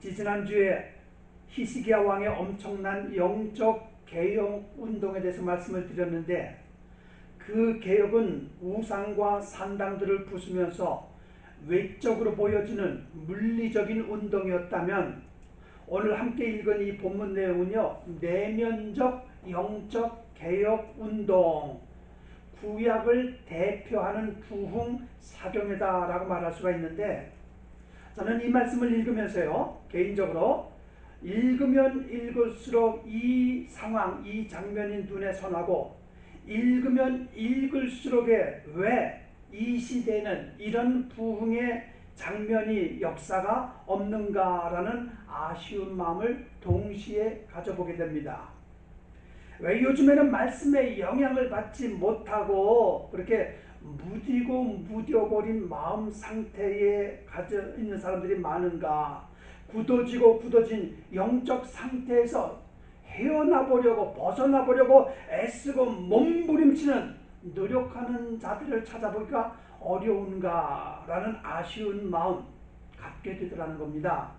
지지난주에 히스기야 왕의 엄청난 영적 개혁 운동에 대해서 말씀을 드렸는데, 그 개혁은 우상과 산당들을 부수면서 외적으로 보여지는 물리적인 운동이었다면, 오늘 함께 읽은 이 본문 내용은요, 내면적 영적 개혁 운동, 구약을 대표하는 부흥 사경이다라고 말할 수가 있는데, 저는 이 말씀을 읽으면서요, 개인적으로 읽으면 읽을수록 이 상황, 이 장면이 눈에 선하고, 읽으면 읽을수록에 왜 이 시대에는 이런 부흥의 장면이, 역사가 없는가라는 아쉬운 마음을 동시에 가져보게 됩니다. 왜 요즘에는 말씀의 영향을 받지 못하고 그렇게 무디고 무뎌버린 마음 상태에 가져 있는 사람들이 많은가? 굳어지고 굳어진 영적 상태에서 헤어나 보려고, 벗어나 보려고 애쓰고 몸부림치는, 노력하는 자들을 찾아보기가 어려운가라는 아쉬운 마음 갖게 되더라는 겁니다.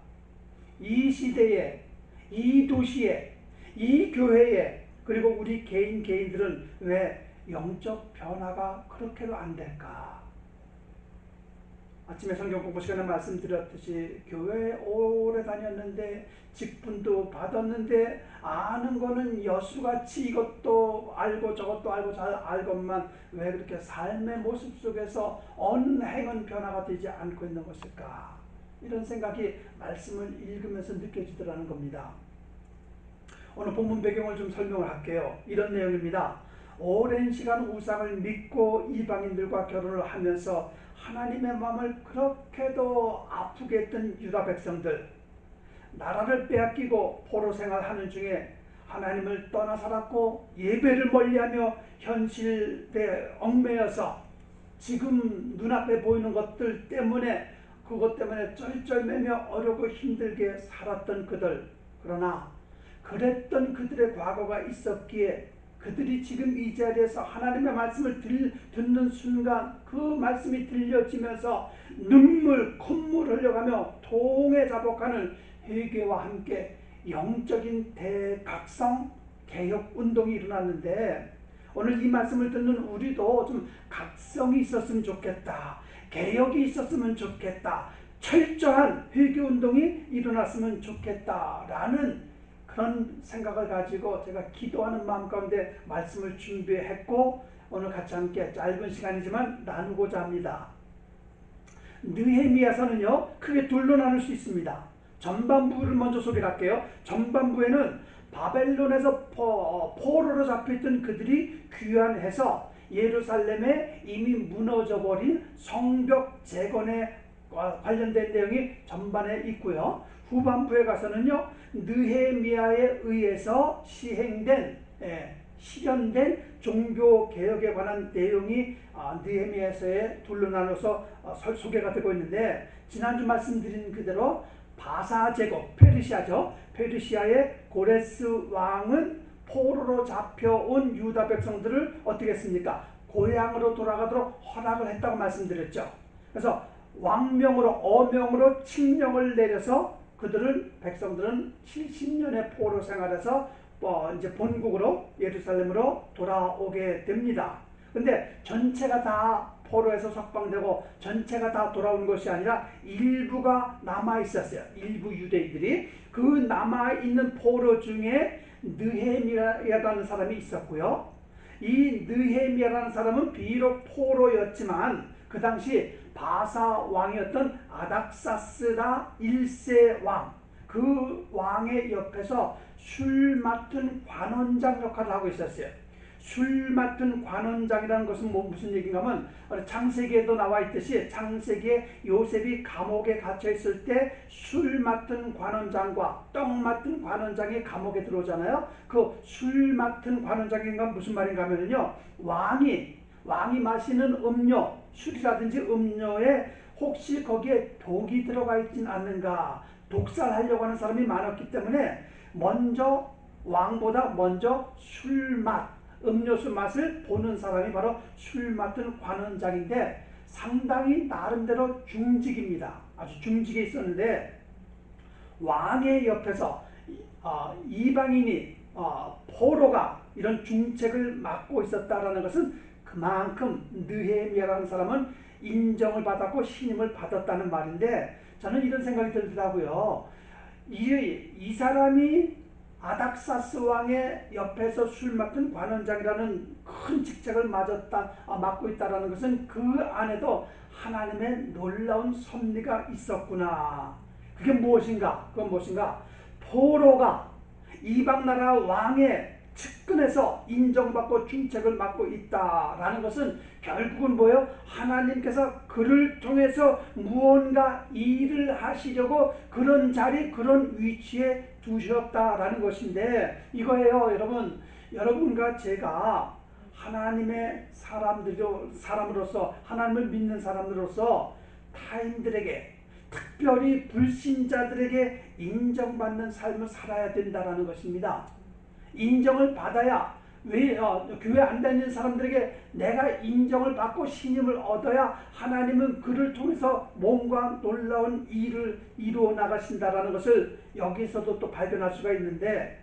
이 시대에, 이 도시에, 이 교회에, 그리고 우리 개인들은 왜 영적 변화가 그렇게도 안 될까? 아침에 성경 공부 시간에 말씀드렸듯이 교회에 오래 다녔는데, 직분도 받았는데, 아는 거는 여수같이 이것도 알고 저것도 알고 잘 알건만 왜 그렇게 삶의 모습 속에서 언행은 변화가 되지 않고 있는 것일까? 이런 생각이 말씀을 읽으면서 느껴지더라는 겁니다. 오늘 본문 배경을 좀 설명을 할게요. 이런 내용입니다. 오랜 시간 우상을 믿고 이방인들과 결혼을 하면서 하나님의 마음을 그렇게도 아프게 했던 유다 백성들, 나라를 빼앗기고 포로 생활하는 중에 하나님을 떠나 살았고 예배를 멀리하며 현실에 얽매여서 지금 눈앞에 보이는 것들 때문에, 그것 때문에 쩔쩔매며 어렵고 힘들게 살았던 그들, 그러나 그랬던 그들의 과거가 있었기에 그들이 지금 이 자리에서 하나님의 말씀을 듣는 순간 그 말씀이 들려지면서 눈물, 콧물 흘려가며 통에 자복하는 회개와 함께 영적인 대각성 개혁 운동이 일어났는데, 오늘 이 말씀을 듣는 우리도 좀 각성이 있었으면 좋겠다, 개혁이 있었으면 좋겠다, 철저한 회개 운동이 일어났으면 좋겠다라는 그런 생각을 가지고 제가 기도하는 마음 가운데 말씀을 준비했고, 오늘 같이 함께 짧은 시간이지만 나누고자 합니다. 느헤미야서는요, 크게 둘로 나눌 수 있습니다. 전반부를 먼저 소개할게요. 전반부에는 바벨론에서 포로로 잡혀있던 그들이 귀환해서 예루살렘에 이미 무너져버린 성벽 재건에 관련된 내용이 전반에 있고요. 후반부에 가서는요, 느헤미야에 의해서 실현된 종교개혁에 관한 내용이 느헤미야서에 둘로 나눠서 소개가 되고 있는데, 지난주 말씀드린 그대로 바사 제국, 페르시아죠. 페르시아의 고레스 왕은 포로로 잡혀온 유다 백성들을 어떻게 했습니까? 고향으로 돌아가도록 허락을 했다고 말씀드렸죠. 그래서 왕명으로, 어명으로 칙령을 내려서 백성들은 70년의 포로 생활에서 이제 본국으로 예루살렘으로 돌아오게 됩니다. 근데 전체가 다 포로에서 석방되고 전체가 다 돌아온 것이 아니라 일부가 남아있었어요. 일부 유대인들이. 그 남아있는 포로 중에 느헤미야라는 사람이 있었고요. 이 느헤미야라는 사람은 비록 포로였지만 그 당시 바사 왕이었던 아닥사스다 1세 왕, 그 왕의 옆에서 술 맡은 관원장 역할을 하고 있었어요. 술 맡은 관원장이라는 것은 무슨 얘기인가 하면, 창세기에도 나와 있듯이 창세기에 요셉이 감옥에 갇혀 있을 때 술 맡은 관원장과 떡 맡은 관원장이 감옥에 들어오잖아요. 그 술 맡은 관원장인가 무슨 말인가 하면요, 왕이 마시는 음료, 술이라든지 음료에 혹시 거기에 독이 들어가 있진 않는가, 독살하려고 하는 사람이 많았기 때문에 왕보다 먼저 술맛, 음료수 맛을 보는 사람이 바로 술 맡은 관원장인데, 상당히 나름대로 중직입니다. 아주 중직에 있었는데, 왕의 옆에서 이방인이 포로가 이런 중책을 맡고 있었다라는 것은 그만큼 느헤미야라는 사람은 인정을 받았고 신임을 받았다는 말인데, 저는 이런 생각이 들더라고요. 이 사람이 아닥사스 왕의 옆에서 술 맡은 관원장이라는 큰 직책을 맡고 있다는 것은 그 안에도 하나님의 놀라운 섭리가 있었구나. 그게 무엇인가? 그건 무엇인가? 포로가 이방나라 왕의 측근에서 인정받고 중책을 맡고 있다라는 것은 결국은 뭐예요? 하나님께서 그를 통해서 무언가 일을 하시려고 그런 자리, 그런 위치에 두셨다라는 것인데, 이거예요. 여러분과 제가 하나님의 사람으로서, 하나님을 믿는 사람으로서 타인들에게, 특별히 불신자들에게 인정받는 삶을 살아야 된다는 것입니다. 인정을 받아야, 교회 안 다니는 사람들에게 내가 인정을 받고 신임을 얻어야 하나님은 그를 통해서 뭔가 놀라운 일을 이루어 나가신다라는 것을 여기서도 또 발견할 수가 있는데,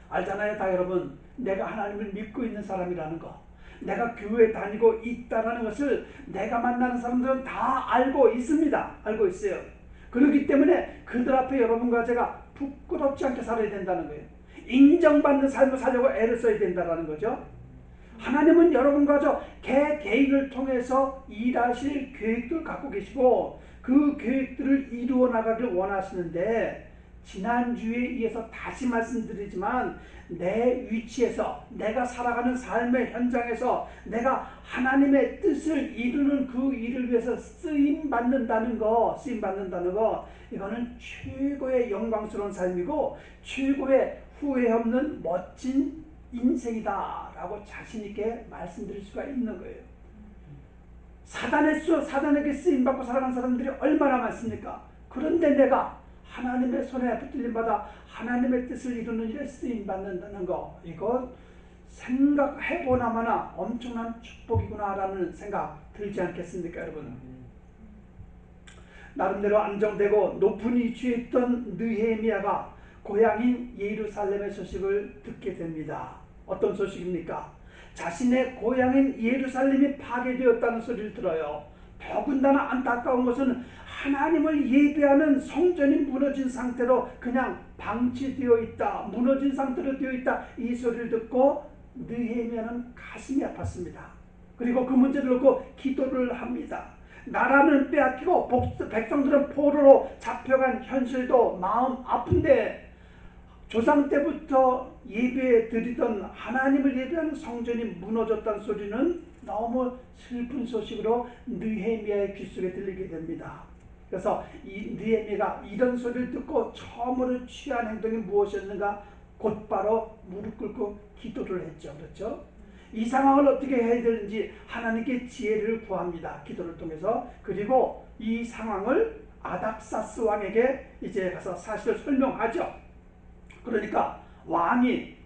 알잖아요, 다 여러분. 내가 하나님을 믿고 있는 사람이라는 거, 내가 교회 다니고 있다라는 것을 내가 만나는 사람들은 다 알고 있습니다. 알고 있어요. 그렇기 때문에 그들 앞에 여러분과 제가 부끄럽지 않게 살아야 된다는 거예요. 인정받는 삶을 살려고 애를 써야 된다는 거죠. 하나님은 여러분과 저 개인을 통해서 일하실 계획들을 갖고 계시고 그 계획들을 이루어 나가길 원하시는데, 지난주에 이어서 다시 말씀드리지만 내 위치에서, 내가 살아가는 삶의 현장에서 내가 하나님의 뜻을 이루는 그 일을 위해서 쓰임받는다는 거, 이거는 최고의 영광스러운 삶이고 최고의 후회 없는 멋진 인생이다 라고 자신있게 말씀드릴 수가 있는 거예요. 사단에게 쓰임받고 살아가는 사람들이 얼마나 많습니까? 그런데 내가 하나님의 손에 붙들림받아 하나님의 뜻을 이루는 일에 쓰임받는다는 거, 이거 생각해보나마나 엄청난 축복이구나라는 생각 들지 않겠습니까, 여러분? 나름대로 안정되고 높은 위치에 있던 느헤미야가 고향인 예루살렘의 소식을 듣게 됩니다. 어떤 소식입니까? 자신의 고향인 예루살렘이 파괴되었다는 소리를 들어요. 더군다나 안타까운 것은 하나님을 예배하는 성전이 무너진 상태로 그냥 방치되어 있다, 무너진 상태로 되어 있다, 이 소리를 듣고 느헤미야는 가슴이 아팠습니다. 그리고 그 문제를 놓고 기도를 합니다. 나라는 빼앗기고 백성들은 포로로 잡혀간 현실도 마음 아픈데, 조상 때부터 예배 드리던 하나님을 예배하는 성전이 무너졌다는 소리는 너무 슬픈 소식으로 느헤미야의 귓속에 들리게 됩니다. 그래서 이 느헤미야가 이런 소리를 듣고 처음으로 취한 행동이 무엇이었는가? 곧바로 무릎 꿇고 기도를 했죠. 그렇죠? 이 상황을 어떻게 해야 되는지 하나님께 지혜를 구합니다. 기도를 통해서. 그리고 이 상황을 아닥사스 왕에게 이제 가서 사실을 설명하죠. 그러니까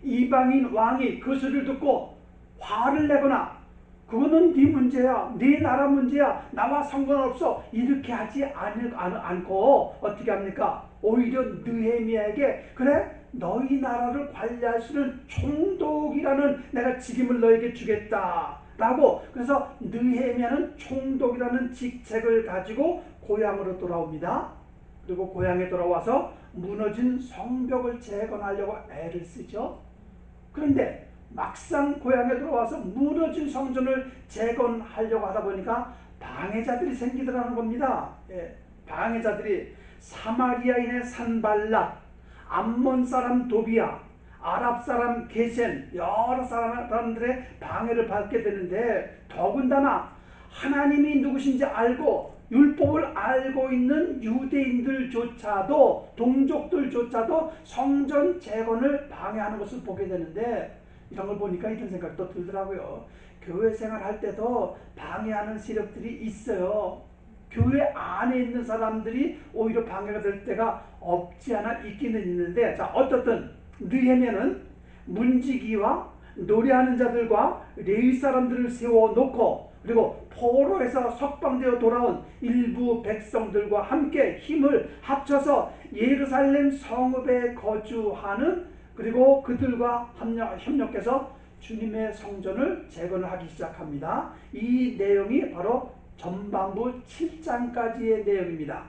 이방인 왕이 그 소리를 듣고 화를 내거나 그거는 네 문제야, 네 나라 문제야, 나와 상관없어, 이렇게 하지 않고 어떻게 합니까? 오히려 느헤미야에게, 그래, 너희 나라를 관리할 수 있는 총독이라는 내가 직임을 너에게 주겠다 라고, 그래서 느헤미야는 총독이라는 직책을 가지고 고향으로 돌아옵니다. 그리고 고향에 돌아와서 무너진 성벽을 재건하려고 애를 쓰죠. 그런데 막상 고향에 들어와서 무너진 성전을 재건하려고 하다 보니까 방해자들이 생기더라는 겁니다. 방해자들이 사마리아인의 산발락, 암몬 사람 도비야, 아랍 사람 게셈, 여러 사람들의 방해를 받게 되는데, 더군다나 하나님이 누구신지 알고 율법을 알고 있는 유대인들조차도, 동족들조차도 성전 재건을 방해하는 것을 보게 되는데, 이런 걸 보니까 이런 생각이 또 들더라고요. 교회 생활할 때도 방해하는 세력들이 있어요. 교회 안에 있는 사람들이 오히려 방해가 될 때가 없지 않아 있기는 있는데, 자, 어떻든 느헤미야는 문지기와 노래하는 자들과 레위 사람들을 세워놓고 그리고 포로에서 석방되어 돌아온 일부 백성들과 함께 힘을 합쳐서 예루살렘 성읍에 거주하는, 그리고 그들과 협력해서 주님의 성전을 재건하기 시작합니다. 이 내용이 바로 전반부 7장까지의 내용입니다.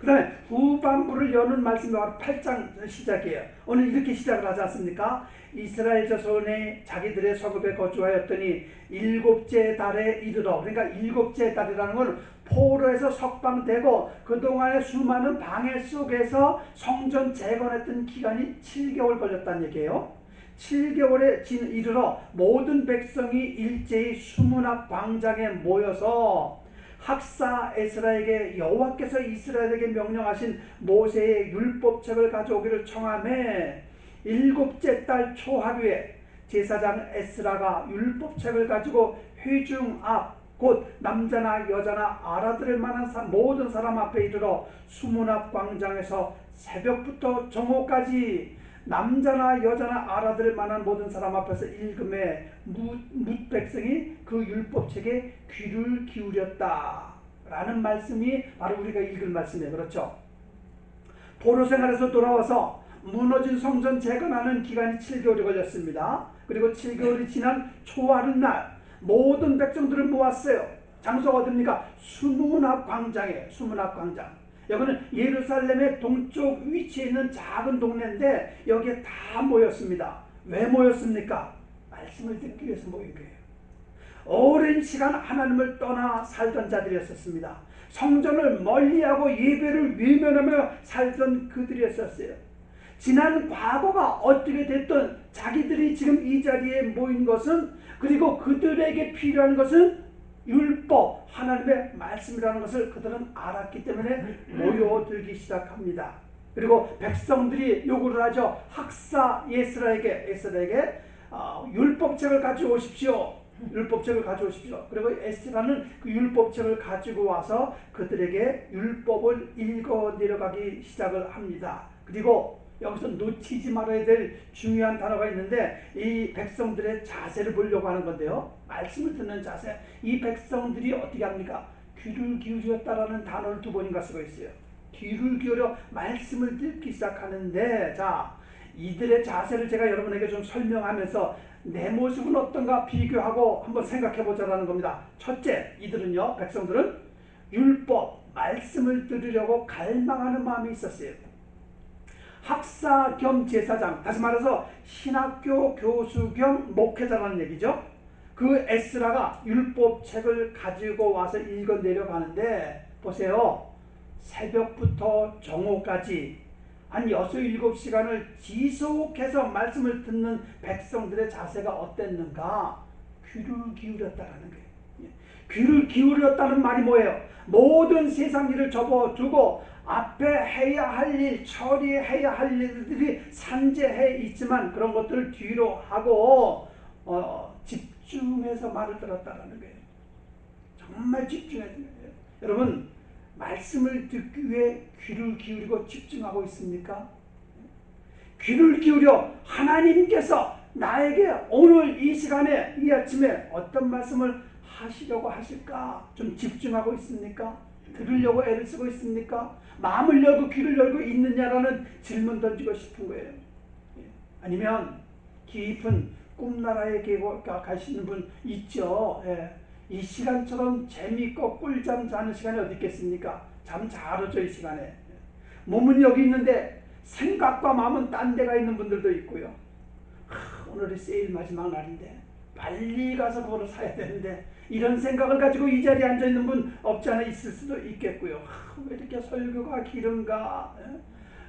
그 다음에 후반부를 여는 말씀이 바로 8장 시작이에요. 오늘 이렇게 시작을 하지 않습니까? 이스라엘 자손의 자기들의 성읍에 거주하였더니 일곱째 달에 이르러, 그러니까 일곱째 달이라는 건 포로에서 석방되고 그동안의 수많은 방해 속에서 성전 재건했던 기간이 7개월 걸렸다는 얘기예요. 7개월에 이르러 모든 백성이 일제히 수문 앞 광장에 모여서 학사 에스라에게 여호와께서 이스라엘에게 명령하신 모세의 율법책을 가져오기를 청하매, 일곱째 달 초하루에 제사장 에스라가 율법책을 가지고 회중 앞, 곧 남자나 여자나 알아들을 만한 모든 사람 앞에 이르러 수문 앞 광장에서 새벽부터 정오까지 남자나 여자나 알아들을 만한 모든 사람 앞에서 읽음에 뭇 백성이 그 율법책에 귀를 기울였다 라는 말씀이 바로 우리가 읽을 말씀이에요. 그렇죠? 포로 생활에서 돌아와서 무너진 성전 재건하는 기간이 7개월이 걸렸습니다. 그리고 7개월이 지난 초하룻날 모든 백성들을 모았어요. 장소가 어딥니까? 수문 앞 광장이에요. 수문 앞 광장. 여기는 예루살렘의 동쪽 위치에 있는 작은 동네인데 여기에 다 모였습니다. 왜 모였습니까? 말씀을 듣기 위해서 모인 거예요. 오랜 시간 하나님을 떠나 살던 자들이었습니다. 성전을 멀리하고 예배를 외면하며 살던 그들이었어요. 지난 과거가 어떻게 됐든 자기들이 지금 이 자리에 모인 것은, 그리고 그들에게 필요한 것은 율법, 하나님의 말씀이라는 것을 그들은 알았기 때문에 모여들기 시작합니다. 그리고 백성들이 요구를 하죠. 학사 에스라에게 율법책을 가져오십시오. 율법책을 가져오십시오. 그리고 에스라는 그 율법책을 가지고 와서 그들에게 율법을 읽어 내려가기 시작을 합니다. 그리고 여기서 놓치지 말아야 될 중요한 단어가 있는데, 이 백성들의 자세를 보려고 하는 건데요. 말씀을 듣는 자세. 이 백성들이 어떻게 합니까? 귀를 기울였다라는 단어를 2번인가 쓰고 있어요. 귀를 기울여 말씀을 듣기 시작하는데, 자, 이들의 자세를 제가 여러분에게 좀 설명하면서 내 모습은 어떤가 비교하고 한번 생각해 보자라는 겁니다. 첫째, 이들은요, 백성들은 율법, 말씀을 들으려고 갈망하는 마음이 있었어요. 학사 겸 제사장, 다시 말해서 신학교 교수 겸 목회자라는 얘기죠. 그 에스라가 율법책을 가지고 와서 읽어 내려가는데, 보세요. 새벽부터 정오까지 한 6, 7시간을 지속해서 말씀을 듣는 백성들의 자세가 어땠는가? 귀를 기울였다라는 거예요. 귀를 기울였다는 말이 뭐예요? 모든 세상 일을 접어두고 앞에 해야 할 일, 처리해야 할 일들이 산재해 있지만 그런 것들을 뒤로 하고 집중해서 말을 들었다라는 거예요. 정말 집중해서. 여러분, 말씀을 듣기 위해 귀를 기울이고 집중하고 있습니까? 귀를 기울여 하나님께서 나에게 오늘 이 시간에, 이 아침에 어떤 말씀을 하시려고 하실까? 좀 집중하고 있습니까? 들으려고 애를 쓰고 있습니까? 마음을 열고 귀를 열고 있느냐라는 질문 던지고 싶은 거예요. 아니면 깊은 꿈나라에 가시는 분 있죠. 이 시간처럼 재미있고 꿀잠 자는 시간이 어디 있겠습니까? 잠 잘 오죠, 이 시간에. 몸은 여기 있는데 생각과 마음은 딴 데가 있는 분들도 있고요. 오늘이 세일 마지막 날인데 빨리 가서 그거를 사야 되는데, 이런 생각을 가지고 이 자리에 앉아있는 분 없지 않아 있을 수도 있겠고요. 왜 이렇게 설교가 길은가?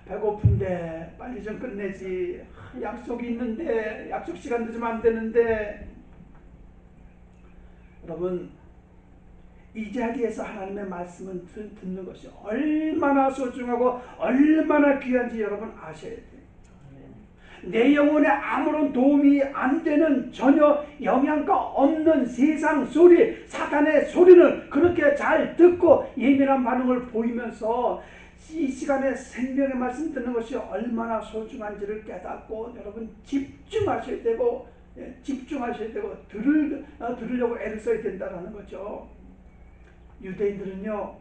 배고픈데 빨리 좀 끝내지. 약속이 있는데 약속 시간 늦으면 안 되는데. 여러분, 이 자리에서 하나님의 말씀을 듣는 것이 얼마나 소중하고 얼마나 귀한지 여러분 아셔야 돼요. 내 영혼에 아무런 도움이 안 되는, 전혀 영향가 없는 세상 소리, 사탄의 소리는 그렇게 잘 듣고 예민한 반응을 보이면서 이 시간에 생명의 말씀 듣는 것이 얼마나 소중한지를 깨닫고 여러분 집중하셔야 되고 집중하셔야 되고 들으려고 애를 써야 된다는 거죠. 유대인들은요,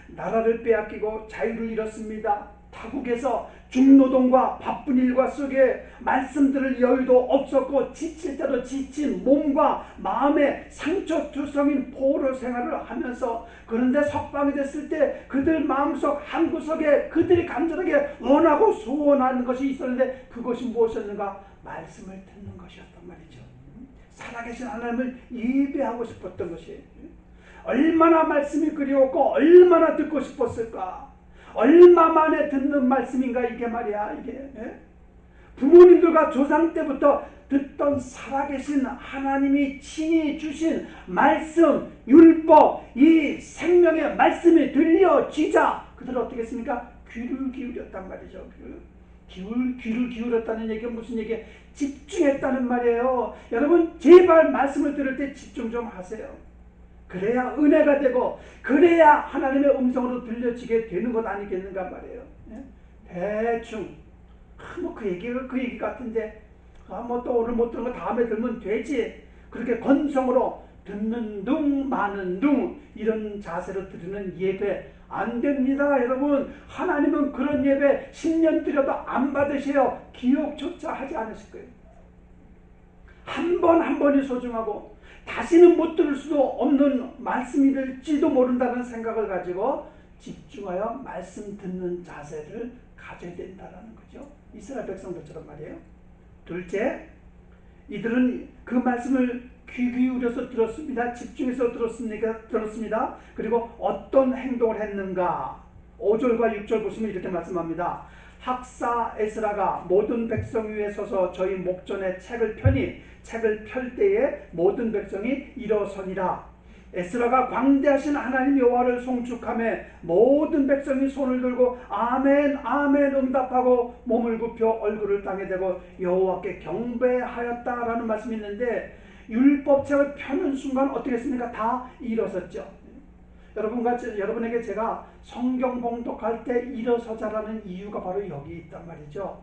나라를 빼앗기고 자유를 잃었습니다. 타국에서 중노동과 바쁜 일과 속에 말씀 들을 여유도 없었고 지칠 때도 지친 몸과 마음의 상처투성인 포로 생활을 하면서, 그런데 석방이 됐을 때 그들 마음속 한구석에 그들이 간절하게 원하고 소원하는 것이 있었는데, 그것이 무엇이었는가? 말씀을 듣는 것이었단 말이죠. 살아계신 하나님을 예배하고 싶었던 것이, 얼마나 말씀이 그리웠고 얼마나 듣고 싶었을까. 얼마 만에 듣는 말씀인가 이게 말이야. 이게 부모님들과 조상 때부터 듣던 살아계신 하나님이 친히 주신 말씀, 율법, 이 생명의 말씀이 들려지자 그들은 어떻게 했습니까? 귀를 기울였단 말이죠. 귀를 기울였다는 얘기가 무슨 얘기예요? 집중했다는 말이에요. 여러분, 제발 말씀을 들을 때 집중 좀 하세요. 그래야 은혜가 되고, 그래야 하나님의 음성으로 들려지게 되는 것 아니겠는가 말이에요. 대충 그 얘기 같은데, 또 오늘 못 들은 거 다음에 들으면 되지, 그렇게 건성으로 듣는 둥 마는 둥 이런 자세로 드리는 예배 안 됩니다. 여러분, 하나님은 그런 예배 10년 드려도 안 받으세요. 기억조차 하지 않으실 거예요. 한 번 한 번이 소중하고 다시는 못 들을 수도 없는 말씀이 될지도 모른다는 생각을 가지고 집중하여 말씀 듣는 자세를 가져야 된다는 거죠. 이스라엘 백성들처럼 말이에요. 둘째, 이들은 그 말씀을 귀 기울여서 들었습니다. 집중해서 들었습니다. 그리고 어떤 행동을 했는가? 5절과 6절 보시면 이렇게 말씀합니다. 학사 에스라가 모든 백성 위에 서서 저희 목전에 책을 펴니 책을 펼 때에 모든 백성이 일어서니라. 에스라가 광대하신 하나님 여호와를 송축하며 모든 백성이 손을 들고 아멘 아멘 응답하고 몸을 굽혀 얼굴을 땅에 대고 여호와께 경배하였다라는 말씀이 있는데, 율법책을 펴는 순간 어떻게 했습니까? 다 일어섰죠. 여러분에게 제가 성경 봉독할 때 일어서자라는 이유가 바로 여기 있단 말이죠.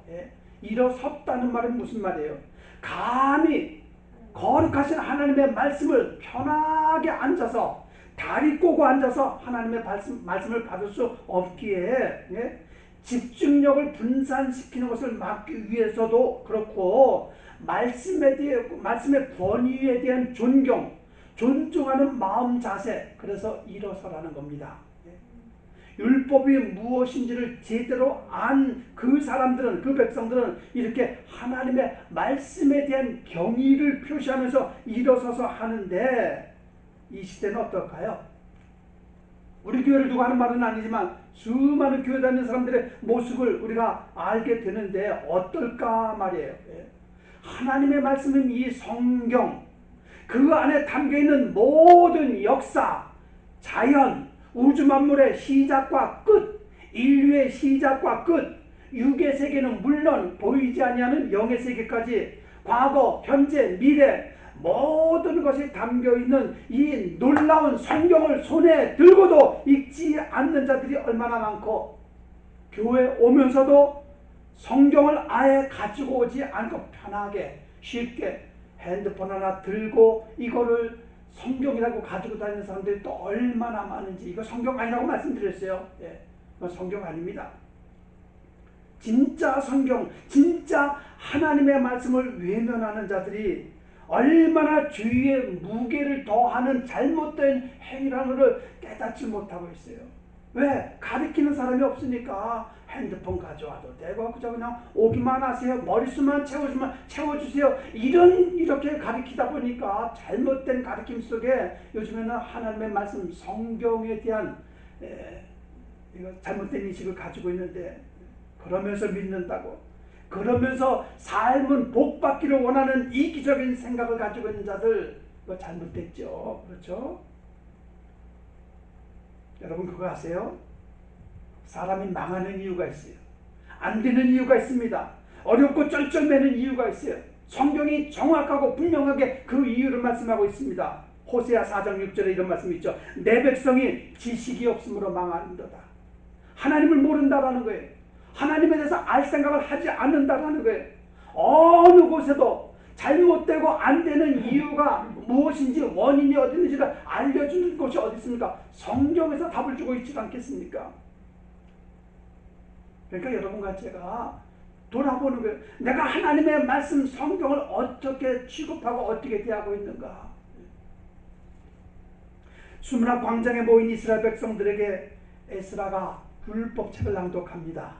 일어섰다는 말은 무슨 말이에요? 감히 거룩하신 하나님의 말씀을 편하게 앉아서 다리 꼬고 앉아서 하나님의 말씀을 받을 수 없기에 집중력을 분산시키는 것을 막기 위해서도 그렇고, 말씀의 권위에 대한 존중하는 마음 자세, 그래서 일어서라는 겁니다. 율법이 무엇인지를 제대로 안 그 사람들은, 그 백성들은 이렇게 하나님의 말씀에 대한 경의를 표시하면서 일어서서 하는데, 이 시대는 어떨까요? 우리 교회를 두고 하는 말은 아니지만 수많은 교회 다니는 사람들의 모습을 우리가 알게 되는데 어떨까 말이에요. 하나님의 말씀은 이 성경, 그 안에 담겨있는 모든 역사, 자연, 우주 만물의 시작과 끝, 인류의 시작과 끝, 육의 세계는 물론 보이지 아니하는 영의 세계까지 과거, 현재, 미래 모든 것이 담겨있는 이 놀라운 성경을 손에 들고도 읽지 않는 자들이 얼마나 많고, 교회 오면서도 성경을 아예 가지고 오지 않고 편하게 쉽게 핸드폰 하나 들고 이거를 성경이라고 가지고 다니는 사람들이 또 얼마나 많은지, 이거 성경 아니라고 말씀드렸어요. 이건 성경 아닙니다. 진짜 성경, 진짜 하나님의 말씀을 외면하는 자들이 얼마나 주위에 무게를 더하는 잘못된 행위라는 것을 깨닫지 못하고 있어요. 왜? 가르치는 사람이 없으니까 핸드폰 가져와도 되고 그냥 오기만 하세요. 머릿수만 채워주세요. 이렇게 가르치다 보니까 잘못된 가르침 속에 요즘에는 하나님의 말씀, 성경에 대한 잘못된 인식을 가지고 있는데, 그러면서 믿는다고, 그러면서 삶은 복받기를 원하는 이기적인 생각을 가지고 있는 자들, 그거 잘못됐죠. 그렇죠? 여러분 그거 아세요? 사람이 망하는 이유가 있어요. 안 되는 이유가 있습니다. 어렵고 쩔쩔매는 이유가 있어요. 성경이 정확하고 분명하게 그 이유를 말씀하고 있습니다. 호세아 4장 6절에 이런 말씀이 있죠. 내 백성이 지식이 없으므로 망하는도다. 하나님을 모른다라는 거예요. 하나님에 대해서 알 생각을 하지 않는다라는 거예요. 어느 곳에도 잘못되고 안 되는 이유가 무엇인지 원인이 어디 있는지를 알려주는 것이 어디 있습니까? 성경에서 답을 주고 있지 않겠습니까? 그러니까 여러분과 제가 돌아보는 거예요. 내가 하나님의 말씀 성경을 어떻게 취급하고 어떻게 대하고 있는가. 수문학 광장에 모인 이스라엘 백성들에게 에스라가 율법책을 낭독합니다.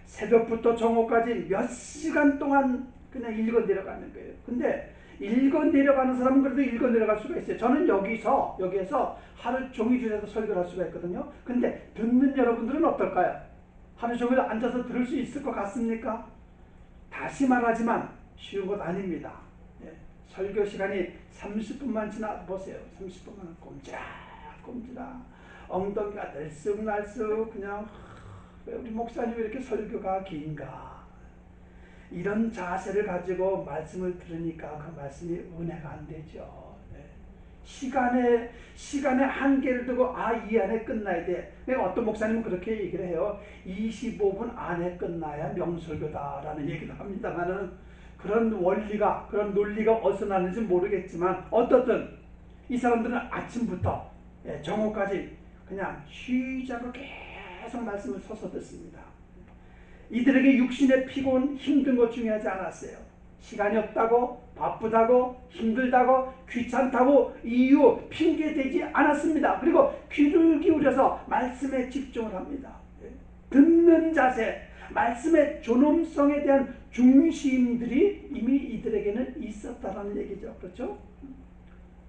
새벽부터 정오까지 몇 시간 동안 그냥 읽어 내려가는 거예요. 근데 읽어 내려가는 사람은 그래도 읽어 내려갈 수가 있어요. 저는 여기에서 하루 종일 줄여서 설교를 할 수가 있거든요. 근데 듣는 여러분들은 어떨까요? 하루 종일 앉아서 들을 수 있을 것 같습니까? 다시 말하지만 쉬운 것 아닙니다. 예, 설교 시간이 30분만 지나 보세요. 30분만 꼼지락 엉덩이가 들쑥날쑥 그냥 왜 우리 목사님이 이렇게 설교가 긴가. 이런 자세를 가지고 말씀을 들으니까 그 말씀이 은혜가 안 되죠. 시간의 한계를 두고 이 안에 끝나야 돼. 어떤 목사님은 그렇게 얘기를 해요. 25분 안에 끝나야 명설교다라는 얘기도 합니다만은 그런 원리가 그런 논리가 어디서 나는지 모르겠지만 어떻든 이 사람들은 아침부터 정오까지 그냥 쉬지 않고 계속 말씀을 서서 듣습니다. 이들에게 육신의 피곤 힘든 것 중요하지 않았어요. 시간이 없다고 바쁘다고 힘들다고 귀찮다고 이유 핑계대지 않았습니다. 그리고 귀를 기울여서 말씀에 집중을 합니다. 듣는 자세, 말씀의 존엄성에 대한 중심들이 이미 이들에게는 있었다는 얘기죠. 그렇죠?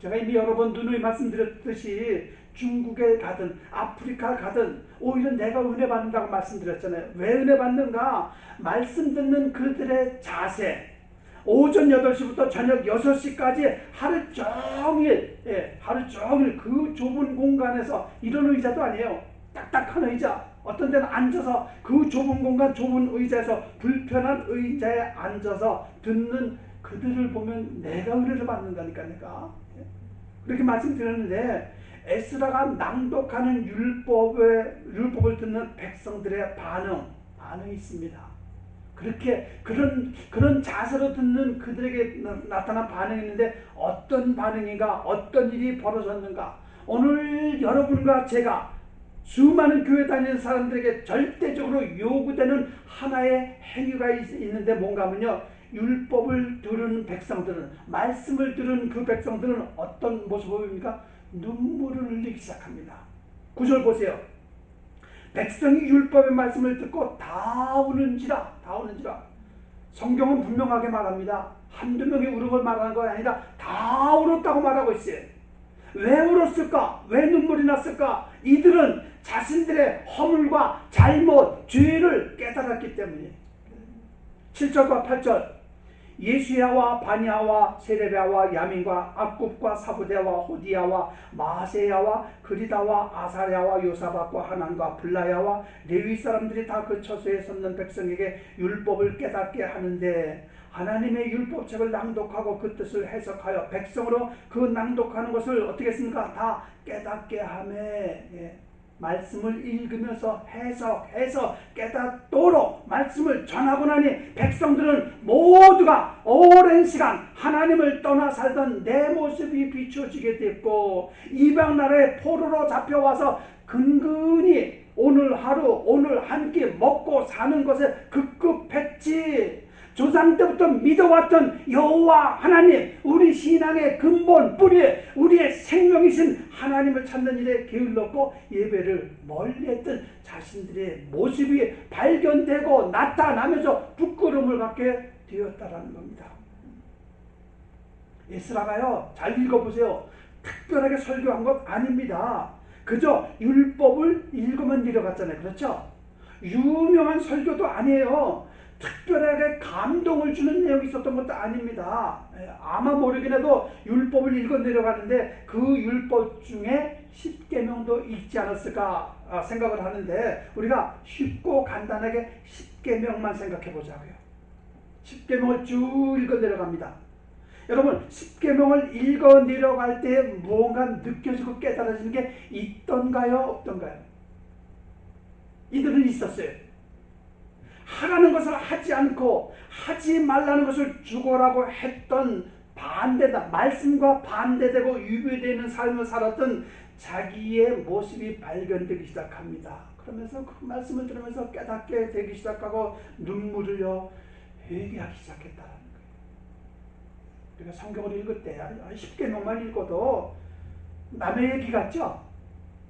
제가 이미 여러 번 누누이 말씀드렸듯이 중국에 가든 아프리카 가든 오히려 내가 은혜 받는다고 말씀드렸잖아요. 왜 은혜 받는가? 말씀 듣는 그들의 자세, 오전 8시부터 저녁 6시까지 하루 종일 그 좁은 공간에서 이런 의자도 아니에요. 딱딱한 의자, 어떤 데는 앉아서 그 좁은 공간 좁은 의자에서 불편한 의자에 앉아서 듣는 그들을 보면 내가 은혜를 받는다니까. 내가 그렇게 말씀드렸는데 에스라가 낭독하는 율법을 듣는 백성들의 반응이 있습니다. 그런 자세로 듣는 그들에게 나타난 반응이 있는데 어떤 반응인가, 어떤 일이 벌어졌는가. 오늘 여러분과 제가 수많은 교회 다니는 사람들에게 절대적으로 요구되는 하나의 행위가 있는데 뭔가 하면요, 율법을 들은 백성들은, 말씀을 들은 그 백성들은 어떤 모습을 보입니까? 눈물을 흘리기 시작합니다. 9절 보세요. 백성이 율법의 말씀을 듣고 다 우는지라. 성경은 분명하게 말합니다. 한두 명이 우는 걸 말하는 거 아니라 다 울었다고 말하고 있어요. 왜 울었을까? 왜 눈물이 났을까? 이들은 자신들의 허물과 잘못, 죄를 깨달았기 때문이에요. 7절과 8절. 예수야와 바니아와 세레비아와 야민과 악굽과 사부대와 호디야와 마세야와 그리다와 아사랴와 요사박과 하난과 블라야와 레위 사람들이 다 그 처소에 섰는 백성에게 율법을 깨닫게 하는데 하나님의 율법책을 낭독하고 그 뜻을 해석하여 백성으로 그 낭독하는 것을 어떻게 했습니까? 다 깨닫게 하매 말씀을 읽으면서 해석해서 깨닫도록 말씀을 전하고 나니 백성들은 모두가 오랜 시간 하나님을 떠나 살던 내 모습이 비춰지게 됐고 이방 나라의 포로로 잡혀와서 근근히 오늘 하루 오늘 한 끼 먹고 사는 것에 급급했지. 조상 때부터 믿어왔던 여호와 하나님, 우리 신앙의 근본 뿌리, 우리의 생명이신 하나님을 찾는 일에 게을렀고 예배를 멀리했던 자신들의 모습이 발견되고 나타나면서 부끄러움을 갖게 되었다라는 겁니다. 에스라가요, 잘 읽어보세요. 특별하게 설교한 것 아닙니다. 그저 율법을 읽으면 내려갔잖아요. 그렇죠? 유명한 설교도 아니에요. 특별하게 감동을 주는 내용이 있었던 것도 아닙니다. 아마 모르긴 해도 율법을 읽어 내려가는데 그 율법 중에 10계명도 읽지 않았을까 생각을 하는데 우리가 쉽고 간단하게 10계명만 생각해 보자고요. 10계명을 쭉 읽어 내려갑니다. 여러분 10계명을 읽어 내려갈 때 무언가 느껴지고 깨달아지는 게 있던가요? 없던가요? 이들은 있었어요. 하라는 것을 하지 않고 하지 말라는 것을 죽어라고 했던 반대다. 말씀과 반대되고 유배되는 삶을 살았던 자기의 모습이 발견되기 시작합니다. 그러면서 그 말씀을 들으면서 깨닫게 되기 시작하고 눈물을 흘려 회개하기 시작했다는 거예요. 우리가 성경을 읽을 때 10계명만 읽어도 남의 얘기 같죠?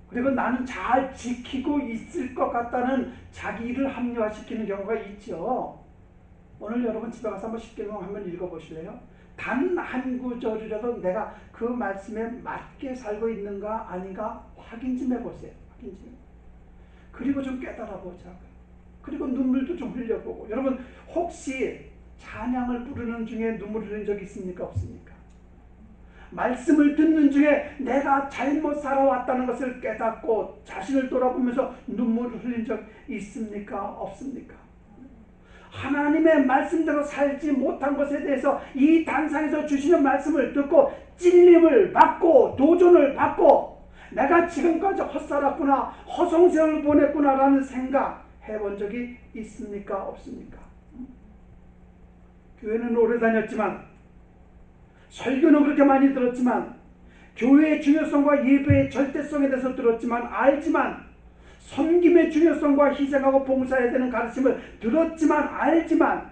그리고 나는 잘 지키고 있을 것 같다는 자기를 합리화시키는 경우가 있죠. 오늘 여러분 집에 가서 한번 10계명 한번 읽어보실래요? 단 한 구절이라도 내가 그 말씀에 맞게 살고 있는가 아닌가 확인 좀 해보세요. 확인 좀. 그리고 좀 깨달아 보자고요. 그리고 눈물도 좀 흘려보고. 여러분 혹시 찬양을 부르는 중에 눈물 흘린 적 있습니까? 없습니까? 말씀을 듣는 중에 내가 잘못 살아왔다는 것을 깨닫고 자신을 돌아보면서 눈물을 흘린 적 있습니까? 없습니까? 하나님의 말씀대로 살지 못한 것에 대해서 이 단상에서 주시는 말씀을 듣고 찔림을 받고 도전을 받고 내가 지금까지 헛살았구나, 허송세월을 보냈구나 라는 생각 해본 적이 있습니까? 없습니까? 교회는 오래 다녔지만, 설교는 그렇게 많이 들었지만, 교회의 중요성과 예배의 절대성에 대해서 들었지만, 알지만, 섬김의 중요성과 희생하고 봉사해야 되는 가르침을 들었지만, 알지만,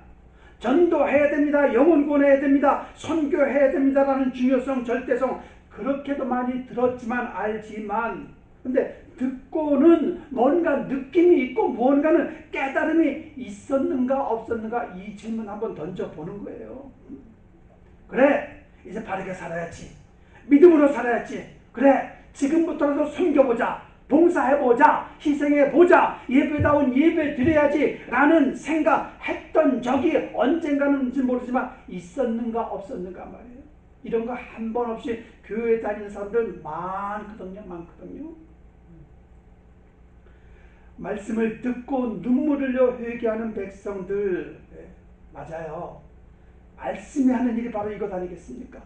전도해야 됩니다, 영혼 구원해야 됩니다, 선교해야 됩니다라는 중요성, 절대성 그렇게도 많이 들었지만, 알지만, 근데 듣고는 뭔가 느낌이 있고 무언가는 깨달음이 있었는가 없었는가 이 질문 한번 던져보는 거예요. 그래, 이제 바르게 살아야지, 믿음으로 살아야지, 그래 지금부터라도 섬겨보자, 봉사해보자, 희생해보자, 예배다운 예배 드려야지 라는 생각했던 적이 언젠가는지 모르지만 있었는가 없었는가 말이에요. 이런 거 한 번 없이 교회 다니는 사람들 많거든요. 말씀을 듣고 눈물을 흘려 회개하는 백성들, 맞아요. 말씀이 하는 일이 바로 이것 아니겠습니까?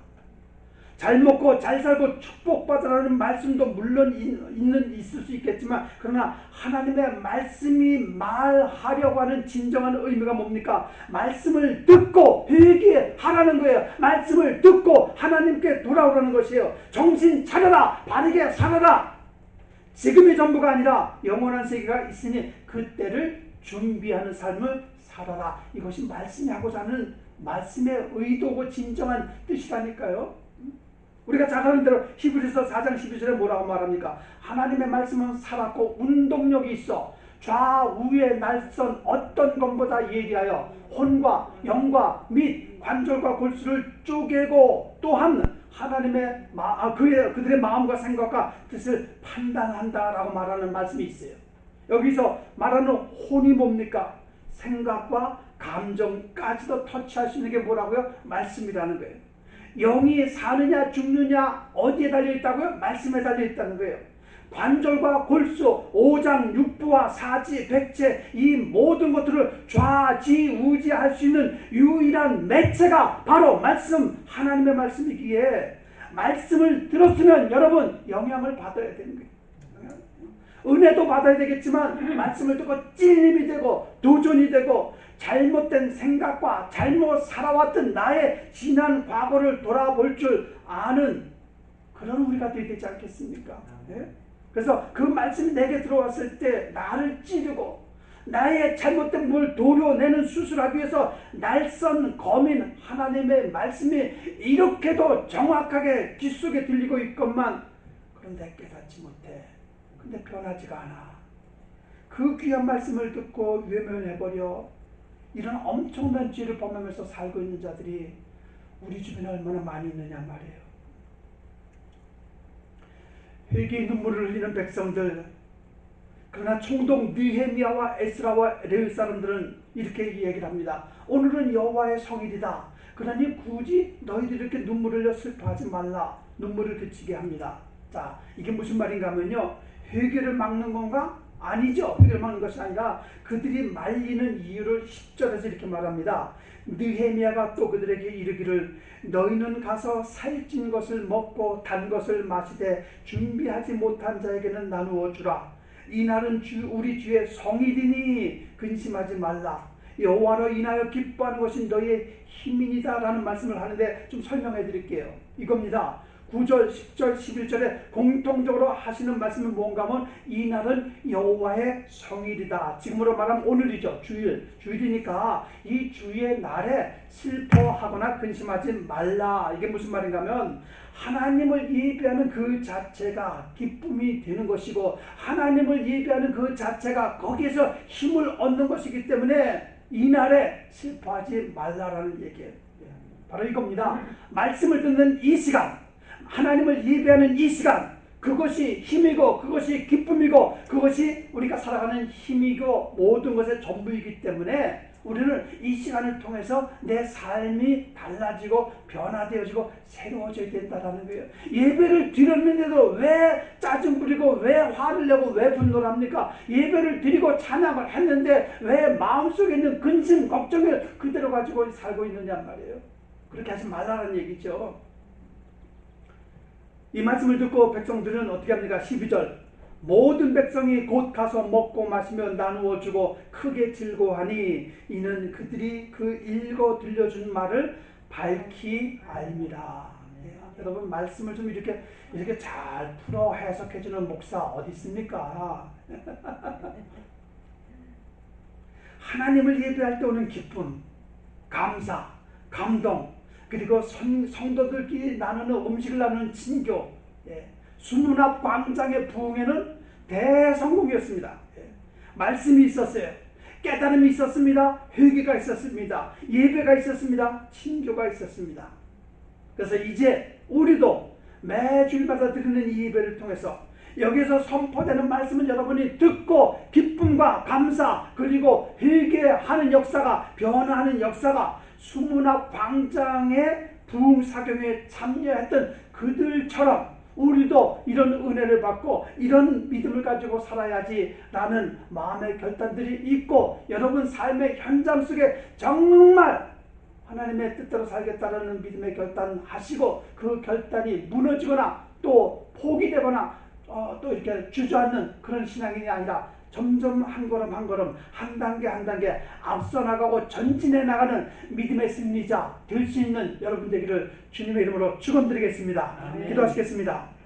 잘 먹고 잘 살고 축복받으라는 말씀도 물론 있을 수 있겠지만, 그러나 하나님의 말씀이 말하려고 하는 진정한 의미가 뭡니까? 말씀을 듣고 회개하라는 거예요. 말씀을 듣고 하나님께 돌아오라는 것이에요. 정신 차려라, 바르게 살아라. 지금이 전부가 아니라 영원한 세계가 있으니 그때를 준비하는 삶을 살아라. 이것이 말씀이 하고자 하는 말씀의 의도고 진정한 뜻이라니까요. 우리가 잘 아는 대로 히브리서 4장 12절에 뭐라고 말합니까? 하나님의 말씀은 살았고 운동력이 있어 좌우에 날선 어떤 것보다 예리하여 혼과 영과 및 관절과 골수를 쪼개고 또한 하나님의 그들의 마음과 생각과 뜻을 판단한다라고 말하는 말씀이 있어요. 여기서 말하는 혼이 뭡니까? 생각과 감정까지도 터치할 수 있는 게 뭐라고요? 말씀이라는 거예요. 영이 사느냐 죽느냐 어디에 달려있다고요? 말씀에 달려있다는 거예요. 관절과 골수, 오장육부와 사지, 백체 이 모든 것들을 좌지우지할 수 있는 유일한 매체가 바로 말씀, 하나님의 말씀이기에 말씀을 들었으면 여러분 영향을 받아야 되는 거예요. 은혜도 받아야 되겠지만 말씀을 듣고 찔림이 되고 도전이 되고 잘못된 생각과 잘못 살아왔던 나의 지난 과거를 돌아볼 줄 아는 그런 우리가 되어야 되지 않겠습니까? 네? 그래서 그 말씀이 내게 들어왔을 때 나를 찌르고 나의 잘못된 걸 도려내는 수술하기 위해서 날선 검인 하나님의 말씀이 이렇게도 정확하게 귀 속에 들리고 있건만 그런데 깨닫지 못해. 근데 변하지가 않아. 그 귀한 말씀을 듣고 외면해버려 이런 엄청난 죄를 범하면서 살고 있는 자들이 우리 주변에 얼마나 많이 있느냐 말이에요. 회개의 눈물을 흘리는 백성들, 그러나 총독 느헤미야와 에스라와 레위 사람들은 이렇게 얘기를 합니다. 오늘은 여호와의 성일이다. 그러니 굳이 너희들이 이렇게 눈물을 흘려 슬퍼하지 말라. 눈물을 그치게 합니다. 자, 이게 무슨 말인가 하면요, 회개를 막는 건가? 아니죠. 회개를 막는 것이 아니라 그들이 말리는 이유를 10절에서 이렇게 말합니다. 느헤미야가 또 그들에게 이르기를 너희는 가서 살찐 것을 먹고 단 것을 마시되 준비하지 못한 자에게는 나누어 주라. 이날은 우리 주의 성일이니 근심하지 말라. 여호와로 인하여 기뻐하는 것이 너희의 힘이니라 라는 말씀을 하는데 좀 설명해 드릴게요. 이겁니다. 9절, 10절, 11절에 공통적으로 하시는 말씀은 뭔가 하면 이날은 여호와의 성일이다. 지금으로 말하면 오늘이죠. 주일이니까 이 주의 날에 슬퍼하거나 근심하지 말라. 이게 무슨 말인가 하면 하나님을 예배하는 그 자체가 기쁨이 되는 것이고 하나님을 예배하는 그 자체가 거기에서 힘을 얻는 것이기 때문에 이날에 슬퍼하지 말라라는 얘기예요. 바로 이겁니다. 말씀을 듣는 이 시간, 하나님을 예배하는 이 시간, 그것이 힘이고 그것이 기쁨이고 그것이 우리가 살아가는 힘이고 모든 것의 전부이기 때문에 우리는 이 시간을 통해서 내 삶이 달라지고 변화되어지고 새로워져야 된다는 거예요. 예배를 드렸는데도 왜 짜증 부리고 왜 화를 내고 왜 분노를 합니까? 예배를 드리고 찬양을 했는데 왜 마음속에 있는 근심, 걱정을 그대로 가지고 살고 있느냐 말이에요. 그렇게 하지 말라는 얘기죠. 이 말씀을 듣고 백성들은 어떻게 합니까? 12절 모든 백성이 곧 가서 먹고 마시며 나누어 주고 크게 즐거워하니 이는 그들이 그 읽어 들려준 말을 밝히 알미라. 여러분 말씀을 좀 이렇게 잘 풀어 해석해 주는 목사 어디 있습니까? 하나님을 예배할 때 오는 기쁨, 감사, 감동, 그리고 성도들끼리 나누는 음식을 나누는 친교, 수문 앞 광장의 부흥회는 대성공이었습니다. 말씀이 있었어요. 깨달음이 있었습니다. 회개가 있었습니다. 예배가 있었습니다. 친교가 있었습니다. 그래서 이제 우리도 매주일마다 드리는 이 예배를 통해서 여기서 선포되는 말씀을 여러분이 듣고 기쁨과 감사 그리고 회개하는 역사가 변화하는 역사가 수문 앞 광장의 부흥사경에 참여했던 그들처럼 우리도 이런 은혜를 받고 이런 믿음을 가지고 살아야지 라는 마음의 결단들이 있고 여러분 삶의 현장 속에 정말 하나님의 뜻대로 살겠다라는 믿음의 결단하시고 그 결단이 무너지거나 또 포기되거나 또 이렇게 주저앉는 그런 신앙이 아니라 점점 한 걸음 한 걸음 한 단계 한 단계 앞서 나가고 전진해 나가는 믿음의 승리자 될 수 있는 여러분 되기를 주님의 이름으로 축원드리겠습니다. 기도하시겠습니다.